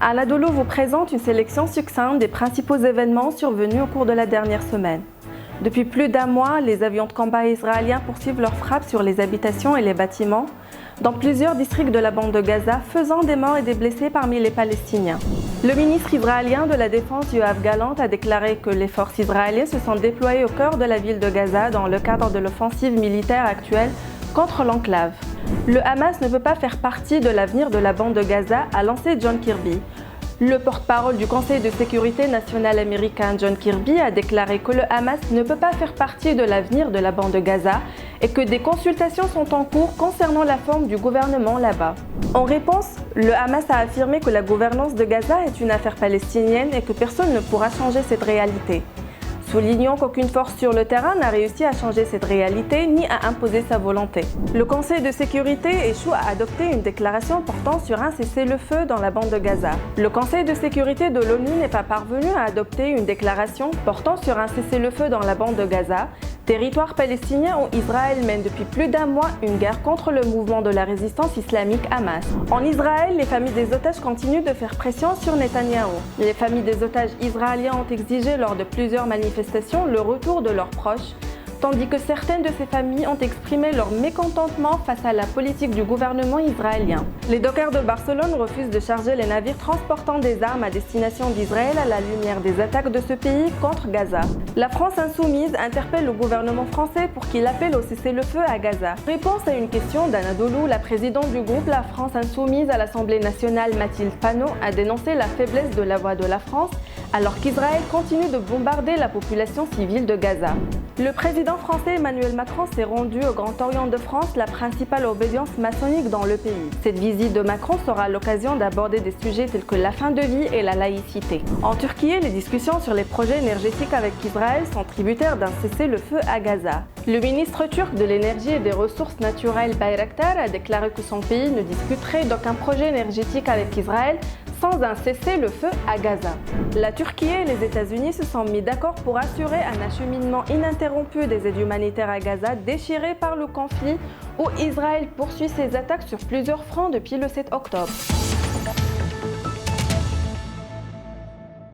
Anadolu vous présente une sélection succincte des principaux événements survenus au cours de la dernière semaine. Depuis plus d'un mois, les avions de combat israéliens poursuivent leurs frappes sur les habitations et les bâtiments dans plusieurs districts de la bande de Gaza, faisant des morts et des blessés parmi les Palestiniens. Le ministre israélien de la Défense, Yoav Gallant, a déclaré que les forces israéliennes se sont déployées au cœur de la ville de Gaza dans le cadre de l'offensive militaire actuelle contre l'enclave. Le Hamas ne peut pas faire partie de l'avenir de la bande de Gaza, a lancé John Kirby. Le porte-parole du Conseil de sécurité nationale américain, John Kirby, a déclaré que le Hamas ne peut pas faire partie de l'avenir de la bande de Gaza et que des consultations sont en cours concernant la forme du gouvernement là-bas. En réponse, le Hamas a affirmé que la gouvernance de Gaza est une affaire palestinienne et que personne ne pourra changer cette réalité, soulignant qu'aucune force sur le terrain n'a réussi à changer cette réalité ni à imposer sa volonté. Le Conseil de sécurité échoue à adopter une déclaration portant sur un cessez-le-feu dans la bande de Gaza. Le Conseil de sécurité de l'ONU n'est pas parvenu à adopter une déclaration portant sur un cessez-le-feu dans la bande de Gaza, territoire palestinien où Israël mène depuis plus d'un mois une guerre contre le mouvement de la résistance islamique Hamas. En Israël, les familles des otages continuent de faire pression sur Netanyahou. Les familles des otages israéliens ont exigé lors de plusieurs manifestations le retour de leurs proches, tandis que certaines de ces familles ont exprimé leur mécontentement face à la politique du gouvernement israélien. Les dockers de Barcelone refusent de charger les navires transportant des armes à destination d'Israël à la lumière des attaques de ce pays contre Gaza. La France insoumise interpelle le gouvernement français pour qu'il appelle au cessez-le-feu à Gaza. Réponse à une question d'Anadolu, la présidente du groupe La France insoumise à l'Assemblée nationale, Mathilde Panot, a dénoncé la faiblesse de la voix de la France alors qu'Israël continue de bombarder la population civile de Gaza. Le président français Emmanuel Macron s'est rendu au Grand Orient de France, la principale obédience maçonnique dans le pays. Cette visite de Macron sera l'occasion d'aborder des sujets tels que la fin de vie et la laïcité. En Turquie, les discussions sur les projets énergétiques avec Israël sont tributaires d'un cessez-le-feu à Gaza. Le ministre turc de l'énergie et des ressources naturelles Bayraktar a déclaré que son pays ne discuterait d'aucun projet énergétique avec Israël sans un cessez-le-feu à Gaza. La Turquie et les États-Unis se sont mis d'accord pour assurer un acheminement ininterrompu des aides humanitaires à Gaza déchirée par le conflit où Israël poursuit ses attaques sur plusieurs fronts depuis le 7 octobre.